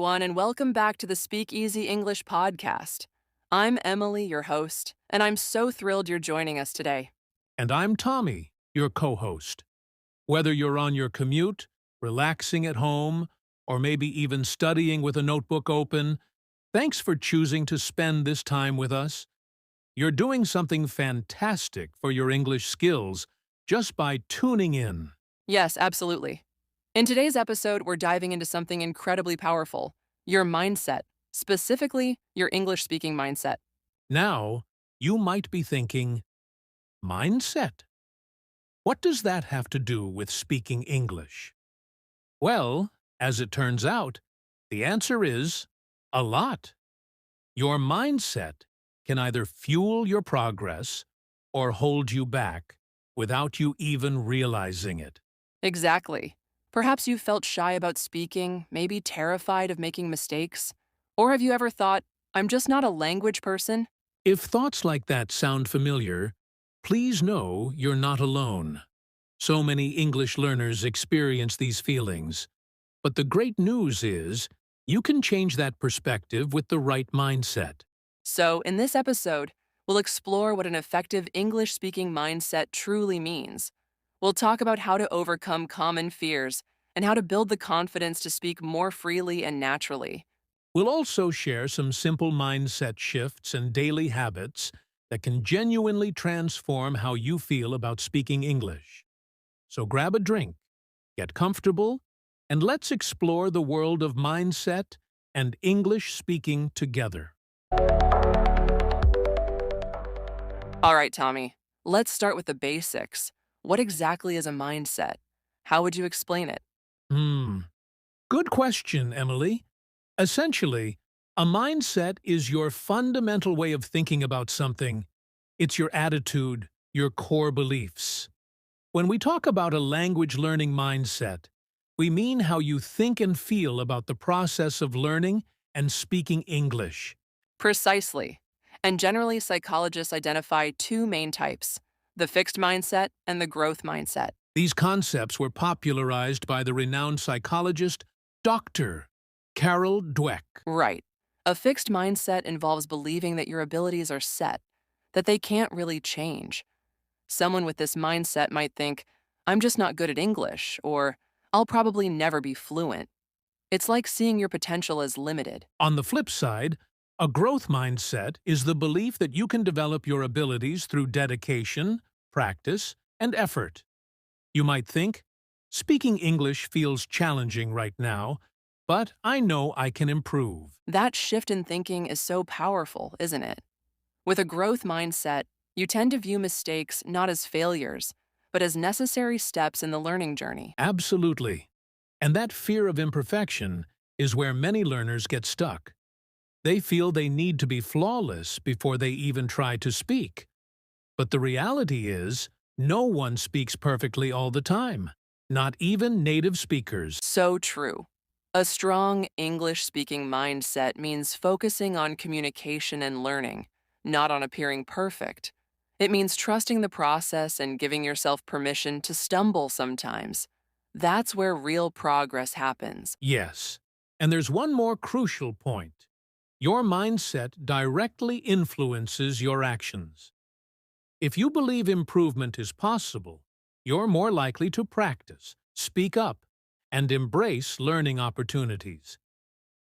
everyone, and welcome back to the Speak Easy English podcast. I'm Emily, your host, and I'm so thrilled you're joining us today. And I'm Tommy, your co-host. Whether you're on your commute, relaxing at home, or maybe even studying with a notebook open, thanks for choosing to spend this time with us. You're doing something fantastic for your English skills just by tuning in. Yes, absolutely. In today's episode, we're diving into something incredibly powerful, your mindset, specifically your English-speaking mindset. Now, you might be thinking, mindset? What does that have to do with speaking English? Well, as it turns out, the answer is a lot. Your mindset can either fuel your progress or hold you back without you even realizing it. Exactly. Perhaps you felt shy about speaking, maybe terrified of making mistakes. Or have you ever thought, I'm just not a language person? If thoughts like that sound familiar, please know you're not alone. So many English learners experience these feelings. But the great news is, you can change that perspective with the right mindset. So, in this episode, we'll explore what an effective English-speaking mindset truly means. We'll talk about how to overcome common fears and how to build the confidence to speak more freely and naturally. We'll also share some simple mindset shifts and daily habits that can genuinely transform how you feel about speaking English. So grab a drink, get comfortable, and let's explore the world of mindset and English speaking together. All right, Tommy, let's start with the basics. What exactly is a mindset? How would you explain it? Good question, Emily. Essentially, a mindset is your fundamental way of thinking about something. It's your attitude, your core beliefs. When we talk about a language learning mindset, we mean how you think and feel about the process of learning and speaking English. Precisely. And generally, psychologists identify two main types, the fixed mindset and the growth mindset. These concepts were popularized by the renowned psychologist Dr. Carol Dweck. Right. A fixed mindset involves believing that your abilities are set, that they can't really change. Someone with this mindset might think, I'm just not good at English, or I'll probably never be fluent. It's like seeing your potential as limited. On the flip side, a growth mindset is the belief that you can develop your abilities through dedication, practice, and effort. You might think, speaking English feels challenging right now, but I know I can improve. That shift in thinking is so powerful, isn't it? With a growth mindset, you tend to view mistakes not as failures, but as necessary steps in the learning journey. Absolutely. And that fear of imperfection is where many learners get stuck. They feel they need to be flawless before they even try to speak. But the reality is, no one speaks perfectly all the time, not even native speakers. So true. A strong English-speaking mindset means focusing on communication and learning, not on appearing perfect. It means trusting the process and giving yourself permission to stumble sometimes. That's where real progress happens. Yes, and there's one more crucial point. Your mindset directly influences your actions. If you believe improvement is possible, you're more likely to practice, speak up, and embrace learning opportunities.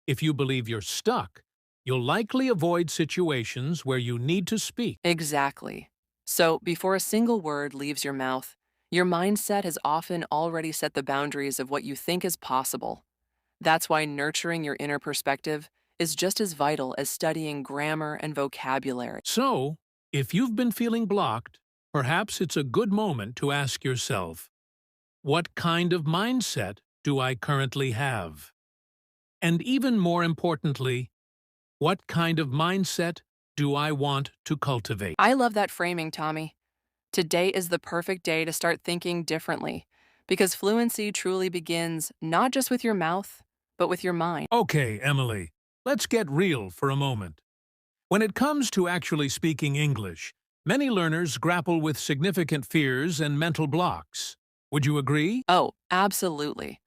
If you believe you're stuck, you'll likely avoid situations where you need to speak. Exactly. So, before a single word leaves your mouth, your mindset has often already set the boundaries of what you think is possible. That's why nurturing your inner perspective is just as vital as studying grammar and vocabulary. So, if you've been feeling blocked, perhaps it's a good moment to ask yourself, what kind of mindset do I currently have? And even more importantly, what kind of mindset do I want to cultivate? I love that framing, Tommy. Today is the perfect day to start thinking differently, because fluency truly begins not just with your mouth, but with your mind. Okay, Emily, let's get real for a moment. When it comes to actually speaking English, many learners grapple with significant fears and mental blocks. Would you agree? Oh, absolutely.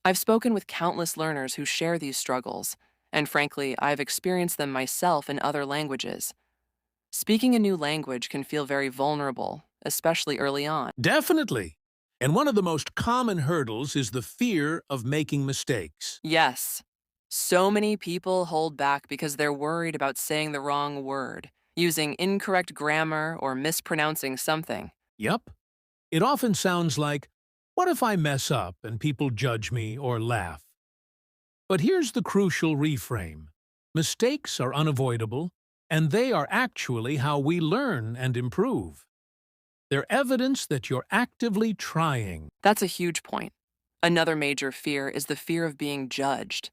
I've spoken with countless learners who share these struggles, and frankly, I've experienced them myself in other languages. Speaking a new language can feel very vulnerable, especially early on. Definitely. And one of the most common hurdles is the fear of making mistakes. Yes, so many people hold back because they're worried about saying the wrong word, using incorrect grammar, or mispronouncing something. Yup. It often sounds like, what if I mess up and people judge me or laugh? But here's the crucial reframe. Mistakes are unavoidable, and they are actually how we learn and improve. They're evidence that you're actively trying. That's a huge point. Another major fear is the fear of being judged.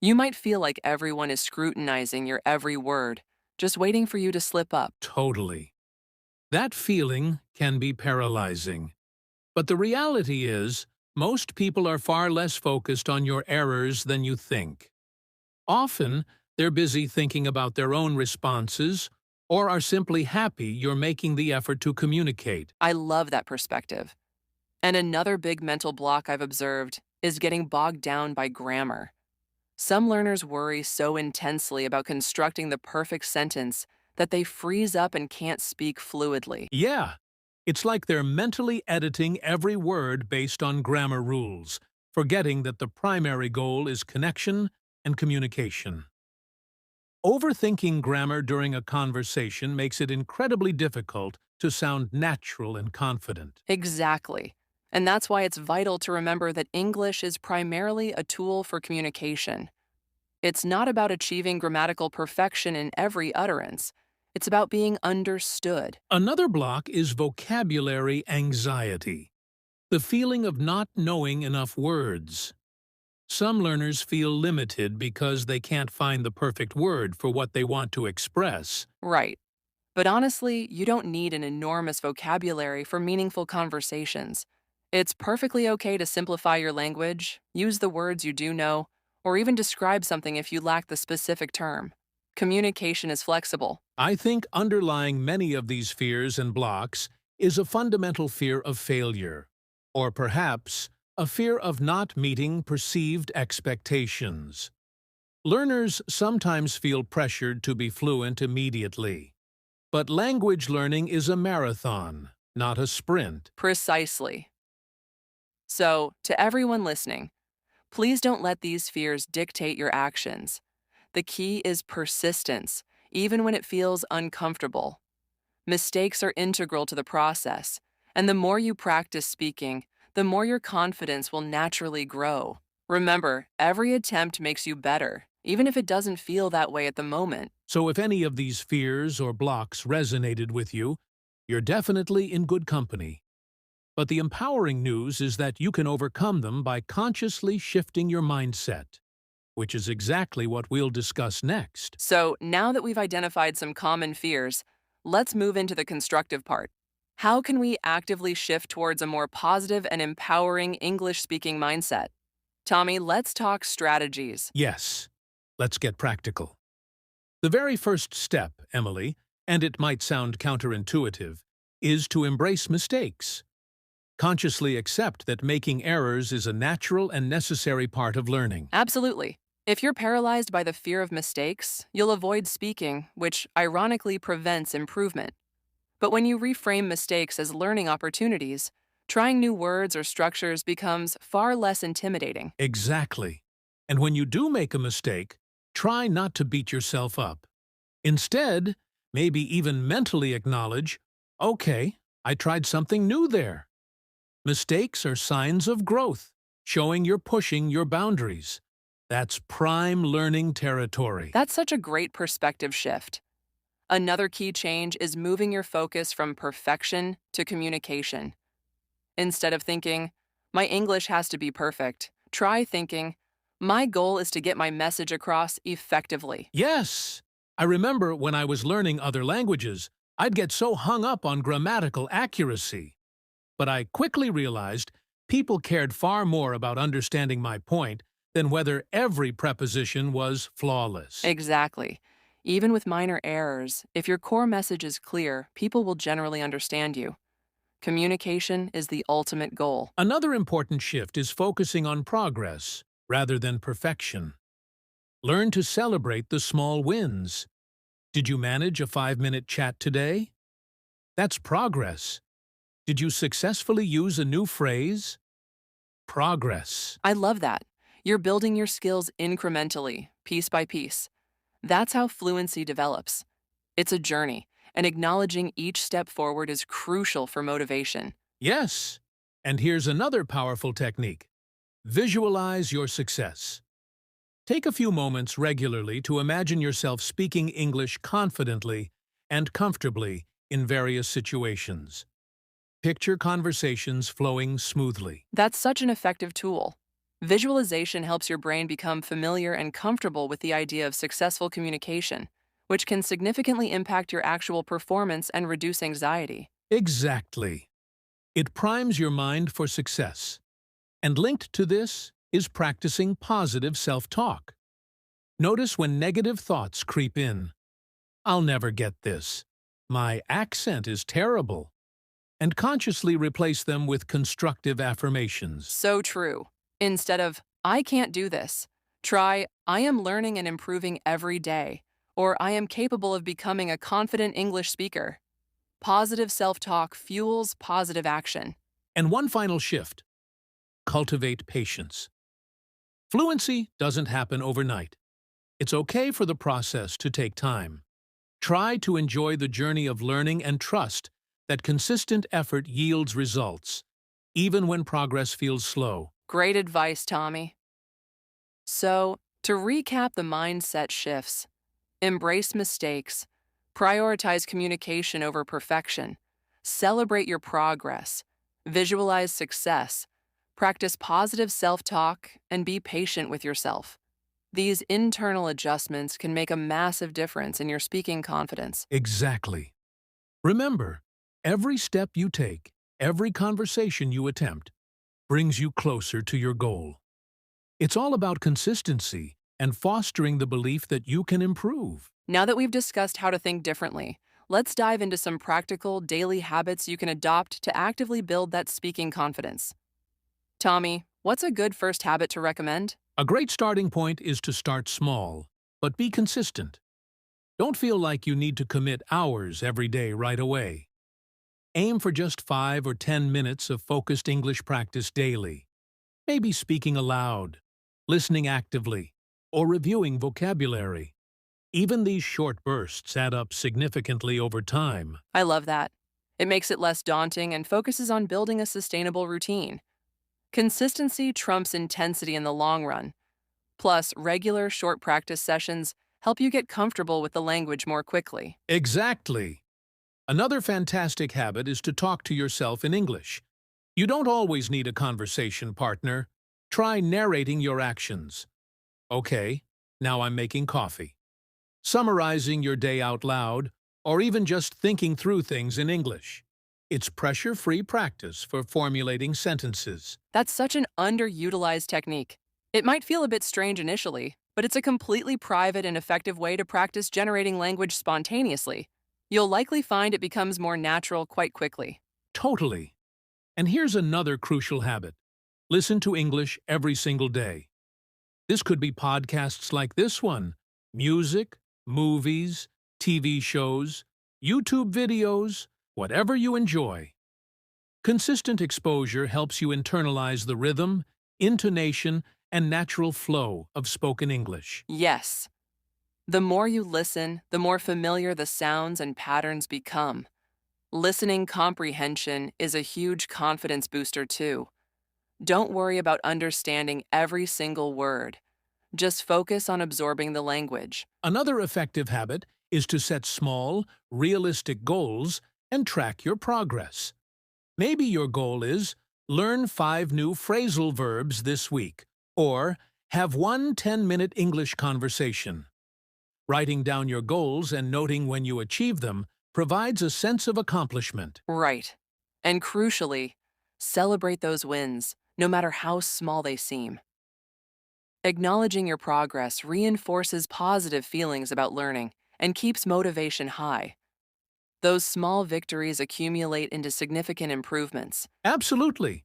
You might feel like everyone is scrutinizing your every word, just waiting for you to slip up. Totally. That feeling can be paralyzing. But the reality is, most people are far less focused on your errors than you think. Often, they're busy thinking about their own responses or are simply happy you're making the effort to communicate. I love that perspective. And another big mental block I've observed is getting bogged down by grammar. Some learners worry so intensely about constructing the perfect sentence that they freeze up and can't speak fluidly. Yeah, it's like they're mentally editing every word based on grammar rules, forgetting that the primary goal is connection and communication. Overthinking grammar during a conversation makes it incredibly difficult to sound natural and confident. Exactly. And that's why it's vital to remember that English is primarily a tool for communication. It's not about achieving grammatical perfection in every utterance. It's about being understood. Another block is vocabulary anxiety, the feeling of not knowing enough words. Some learners feel limited because they can't find the perfect word for what they want to express. Right. But honestly, you don't need an enormous vocabulary for meaningful conversations. It's perfectly okay to simplify your language, use the words you do know, or even describe something if you lack the specific term. Communication is flexible. I think underlying many of these fears and blocks is a fundamental fear of failure, or perhaps a fear of not meeting perceived expectations. Learners sometimes feel pressured to be fluent immediately, but language learning is a marathon, not a sprint. Precisely. So, to everyone listening, please don't let these fears dictate your actions. The key is persistence, even when it feels uncomfortable. Mistakes are integral to the process, and the more you practice speaking, the more your confidence will naturally grow. Remember, every attempt makes you better, even if it doesn't feel that way at the moment. So if any of these fears or blocks resonated with you, you're definitely in good company. But the empowering news is that you can overcome them by consciously shifting your mindset, which is exactly what we'll discuss next. So, now that we've identified some common fears, let's move into the constructive part. How can we actively shift towards a more positive and empowering English speaking mindset? Tommy, let's talk strategies. Yes, let's get practical. The very first step, Emily, and it might sound counterintuitive, is to embrace mistakes. Consciously accept that making errors is a natural and necessary part of learning. Absolutely. If you're paralyzed by the fear of mistakes, you'll avoid speaking, which ironically prevents improvement. But when you reframe mistakes as learning opportunities, trying new words or structures becomes far less intimidating. Exactly. And when you do make a mistake, try not to beat yourself up. Instead, maybe even mentally acknowledge, okay, I tried something new there. Mistakes are signs of growth, showing you're pushing your boundaries. That's prime learning territory. That's such a great perspective shift. Another key change is moving your focus from perfection to communication. Instead of thinking, my English has to be perfect, try thinking, my goal is to get my message across effectively. Yes! I remember when I was learning other languages, I'd get so hung up on grammatical accuracy. But I quickly realized people cared far more about understanding my point than whether every preposition was flawless. Exactly. Even with minor errors, if your core message is clear, people will generally understand you. Communication is the ultimate goal. Another important shift is focusing on progress rather than perfection. Learn to celebrate the small wins. Did you manage a 5-minute chat today? That's progress. Did you successfully use a new phrase? Progress. I love that. You're building your skills incrementally, piece by piece. That's how fluency develops. It's a journey, and acknowledging each step forward is crucial for motivation. Yes. And here's another powerful technique. Visualize your success. Take a few moments regularly to imagine yourself speaking English confidently and comfortably in various situations. Picture conversations flowing smoothly. That's such an effective tool. Visualization helps your brain become familiar and comfortable with the idea of successful communication, which can significantly impact your actual performance and reduce anxiety. Exactly. It primes your mind for success. And linked to this is practicing positive self-talk. Notice when negative thoughts creep in. I'll never get this. My accent is terrible. And consciously replace them with constructive affirmations. So true. Instead of, I can't do this, try, I am learning and improving every day, or I am capable of becoming a confident English speaker. Positive self talk fuels positive action. And one final shift. Cultivate patience. Fluency doesn't happen overnight. It's okay for the process to take time. Try to enjoy the journey of learning and trust that consistent effort yields results, even when progress feels slow. Great advice, Tommy. So, to recap the mindset shifts, embrace mistakes, prioritize communication over perfection, celebrate your progress, visualize success, practice positive self talk, and be patient with yourself. These internal adjustments can make a massive difference in your speaking confidence. Exactly. Remember, every step you take, every conversation you attempt, brings you closer to your goal. It's all about consistency and fostering the belief that you can improve. Now that we've discussed how to think differently, let's dive into some practical daily habits you can adopt to actively build that speaking confidence. Tommy, what's a good first habit to recommend? A great starting point is to start small, but be consistent. Don't feel like you need to commit hours every day right away. Aim for just 5 or 10 minutes of focused English practice daily. Maybe speaking aloud, listening actively, or reviewing vocabulary. Even these short bursts add up significantly over time. I love that. It makes it less daunting and focuses on building a sustainable routine. Consistency trumps intensity in the long run. Plus, regular short practice sessions help you get comfortable with the language more quickly. Exactly. Another fantastic habit is to talk to yourself in English. You don't always need a conversation partner. Try narrating your actions. Okay, now I'm making coffee. Summarizing your day out loud, or even just thinking through things in English. It's pressure-free practice for formulating sentences. That's such an underutilized technique. It might feel a bit strange initially, but it's a completely private and effective way to practice generating language spontaneously. You'll likely find it becomes more natural quite quickly. Totally. And here's another crucial habit. Listen to English every single day. This could be podcasts like this one, music, movies, TV shows, YouTube videos, whatever you enjoy. Consistent exposure helps you internalize the rhythm, intonation, and natural flow of spoken English. Yes. The more you listen, the more familiar the sounds and patterns become. Listening comprehension is a huge confidence booster, too. Don't worry about understanding every single word. Just focus on absorbing the language. Another effective habit is to set small, realistic goals and track your progress. Maybe your goal is learn 5 new phrasal verbs this week, or have one 10-minute English conversation. Writing down your goals and noting when you achieve them provides a sense of accomplishment. Right. And crucially, celebrate those wins, no matter how small they seem. Acknowledging your progress reinforces positive feelings about learning and keeps motivation high. Those small victories accumulate into significant improvements. Absolutely.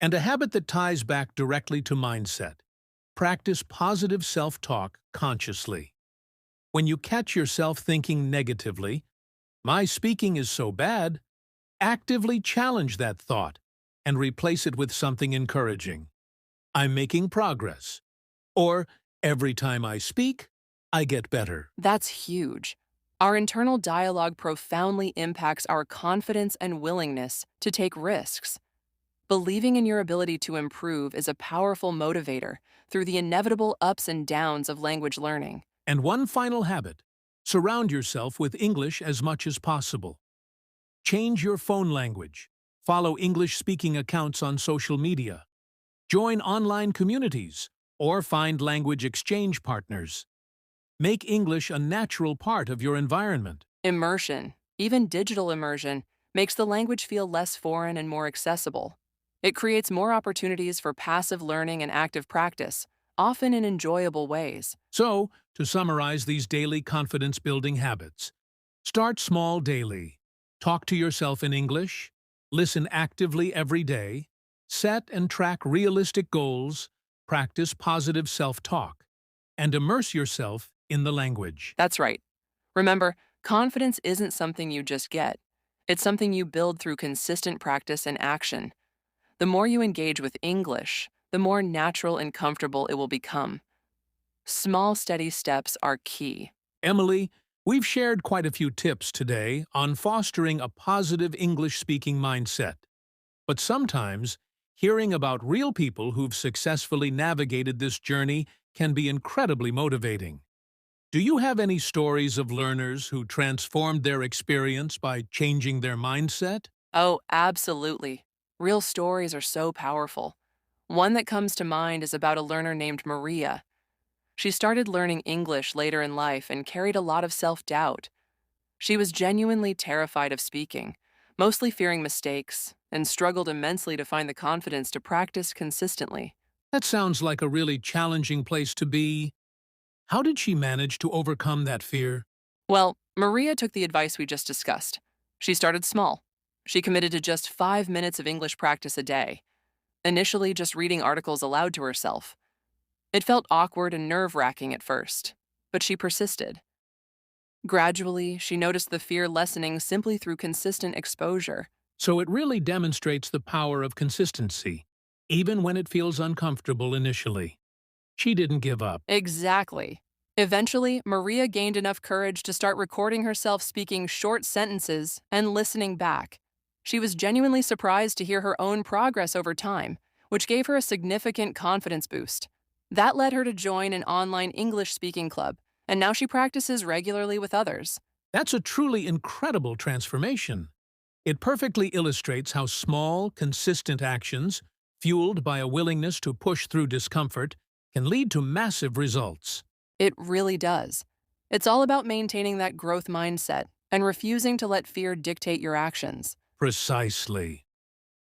And a habit that ties back directly to mindset. Practice positive self-talk consciously. When you catch yourself thinking negatively, "My speaking is so bad," actively challenge that thought and replace it with something encouraging. "I'm making progress." Or, "Every time I speak, I get better." That's huge. Our internal dialogue profoundly impacts our confidence and willingness to take risks. Believing in your ability to improve is a powerful motivator through the inevitable ups and downs of language learning. And one final habit. Surround yourself with English as much as possible. Change your phone language. Follow English-speaking accounts on social media. Join online communities or find language exchange partners. Make English a natural part of your environment. Immersion, even digital immersion, makes the language feel less foreign and more accessible. It creates more opportunities for passive learning and active practice, often in enjoyable ways. So, to summarize these daily confidence-building habits, start small daily. Talk to yourself in English. Listen actively every day. Set and track realistic goals. Practice positive self-talk. And immerse yourself in the language. That's right. Remember, confidence isn't something you just get. It's something you build through consistent practice and action. The more you engage with English, the more natural and comfortable it will become. Small, steady steps are key. Emily, we've shared quite a few tips today on fostering a positive English-speaking mindset. But sometimes, hearing about real people who've successfully navigated this journey can be incredibly motivating. Do you have any stories of learners who transformed their experience by changing their mindset? Oh, absolutely. Real stories are so powerful. One that comes to mind is about a learner named Maria. She started learning English later in life and carried a lot of self-doubt. She was genuinely terrified of speaking, mostly fearing mistakes, and struggled immensely to find the confidence to practice consistently. That sounds like a really challenging place to be. How did she manage to overcome that fear? Well, Maria took the advice we just discussed. She started small. She committed to just 5 minutes of English practice a day, initially just reading articles aloud to herself. It felt awkward and nerve-wracking at first, but she persisted. Gradually, she noticed the fear lessening simply through consistent exposure. So it really demonstrates the power of consistency, even when it feels uncomfortable initially. She didn't give up. Exactly. Eventually, Maria gained enough courage to start recording herself speaking short sentences and listening back. She was genuinely surprised to hear her own progress over time, which gave her a significant confidence boost. That led her to join an online English speaking club, and now she practices regularly with others. That's a truly incredible transformation. It perfectly illustrates how small, consistent actions, fueled by a willingness to push through discomfort, can lead to massive results. It really does. It's all about maintaining that growth mindset and refusing to let fear dictate your actions. Precisely.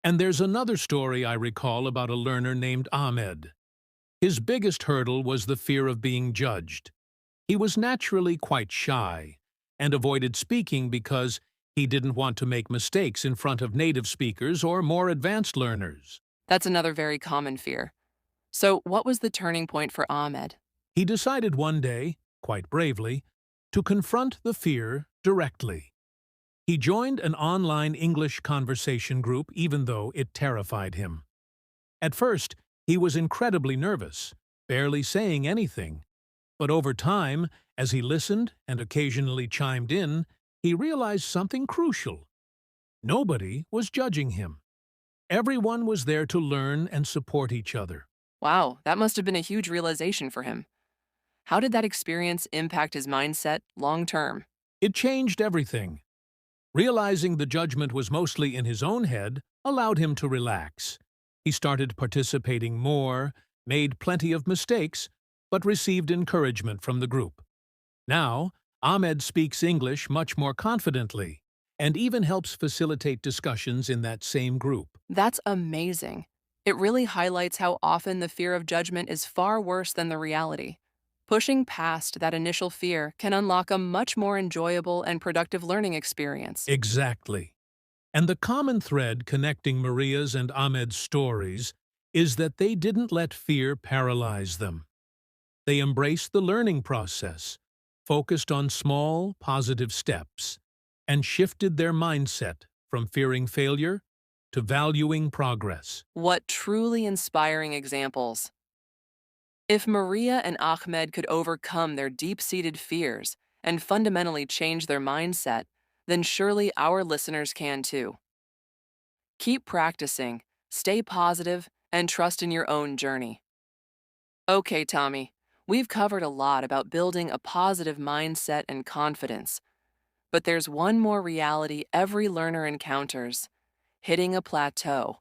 And there's another story I recall about a learner named Ahmed. His biggest hurdle was the fear of being judged. He was naturally quite shy and avoided speaking because he didn't want to make mistakes in front of native speakers or more advanced learners. That's another very common fear. So, what was the turning point for Ahmed? He decided one day, quite bravely, to confront the fear directly. He joined an online English conversation group even though it terrified him. At first, he was incredibly nervous, barely saying anything. But over time, as he listened and occasionally chimed in, he realized something crucial. Nobody was judging him. Everyone was there to learn and support each other. Wow, that must have been a huge realization for him. How did that experience impact his mindset long term? It changed everything. Realizing the judgment was mostly in his own head allowed him to relax. He started participating more, made plenty of mistakes, but received encouragement from the group. Now, Ahmed speaks English much more confidently and even helps facilitate discussions in that same group. That's amazing. It really highlights how often the fear of judgment is far worse than the reality. Pushing past that initial fear can unlock a much more enjoyable and productive learning experience. Exactly. And the common thread connecting Maria's and Ahmed's stories is that they didn't let fear paralyze them. They embraced the learning process, focused on small, positive steps, and shifted their mindset from fearing failure to valuing progress. What truly inspiring examples! If Maria and Ahmed could overcome their deep seated fears and fundamentally change their mindset, then surely our listeners can too. Keep practicing, stay positive, and trust in your own journey. Okay, Tommy, we've covered a lot about building a positive mindset and confidence, but there's one more reality every learner encounters: hitting a plateau.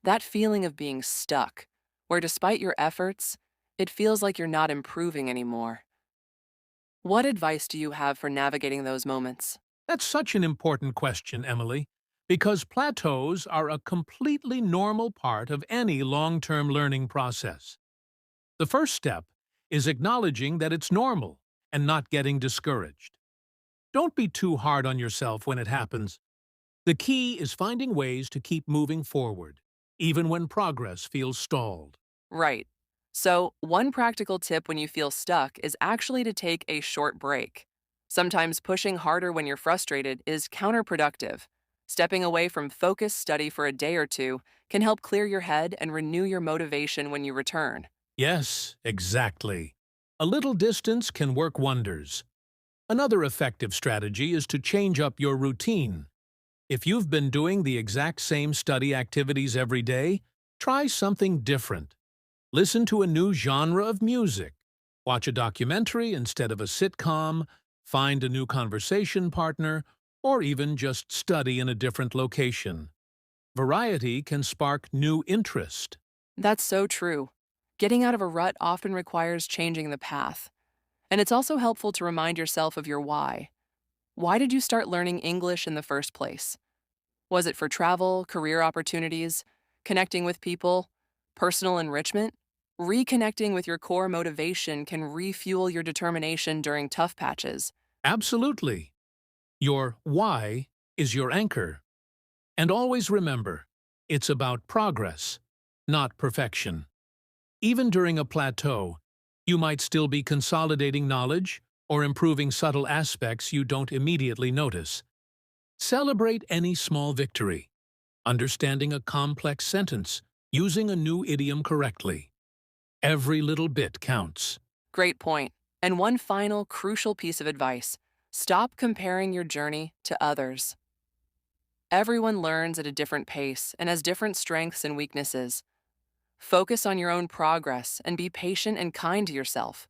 That feeling of being stuck, where despite your efforts, it feels like you're not improving anymore. What advice do you have for navigating those moments? That's such an important question, Emily, because plateaus are a completely normal part of any long-term learning process. The first step is acknowledging that it's normal and not getting discouraged. Don't be too hard on yourself when it happens. The key is finding ways to keep moving forward, even when progress feels stalled. Right. So, one practical tip when you feel stuck is actually to take a short break. Sometimes pushing harder when you're frustrated is counterproductive. Stepping away from focused study for a day or two can help clear your head and renew your motivation when you return. Yes, exactly. A little distance can work wonders. Another effective strategy is to change up your routine. If you've been doing the exact same study activities every day, try something different. Listen to a new genre of music. Watch a documentary instead of a sitcom. Find a new conversation partner, or even just study in a different location. Variety can spark new interest. That's so true. Getting out of a rut often requires changing the path. And it's also helpful to remind yourself of your why. Why did you start learning English in the first place? Was it for travel, career opportunities, connecting with people, personal enrichment? Reconnecting with your core motivation can refuel your determination during tough patches. Absolutely. Your why is your anchor. And always remember, it's about progress, not perfection. Even during a plateau, you might still be consolidating knowledge or improving subtle aspects you don't immediately notice. Celebrate any small victory, understanding a complex sentence, using a new idiom correctly. Every little bit counts. Great point. And one final crucial piece of advice: stop comparing your journey to others. Everyone learns at a different pace and has different strengths and weaknesses. Focus on your own progress and be patient and kind to yourself.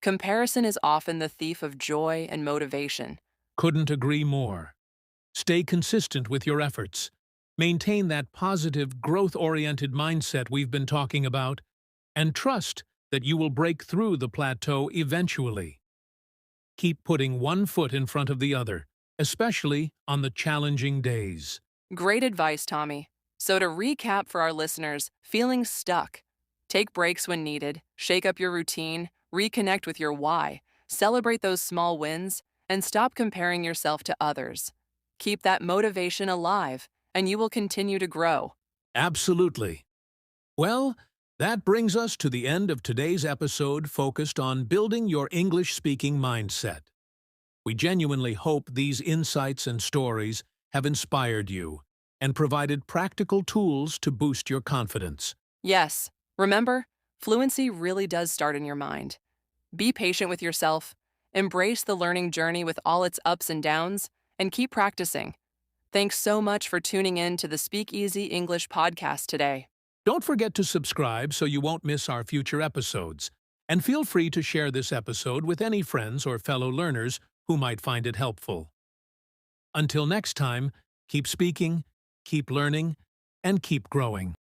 Comparison is often the thief of joy and motivation. Couldn't agree more. Stay consistent with your efforts. Maintain that positive, growth-oriented mindset we've been talking about, and trust that you will break through the plateau eventually. Keep putting one foot in front of the other, especially on the challenging days. Great advice, Tommy. So, to recap for our listeners, feeling stuck: take breaks when needed, shake up your routine, reconnect with your why, celebrate those small wins, and stop comparing yourself to others. Keep that motivation alive, and you will continue to grow. Absolutely. Well, that brings us to the end of today's episode focused on building your English-speaking mindset. We genuinely hope these insights and stories have inspired you and provided practical tools to boost your confidence. Yes, remember, fluency really does start in your mind. Be patient with yourself, embrace the learning journey with all its ups and downs, and keep practicing. Thanks so much for tuning in to the Speakeasy English podcast today. Don't forget to subscribe so you won't miss our future episodes, and feel free to share this episode with any friends or fellow learners who might find it helpful. Until next time, keep speaking, keep learning, and keep growing.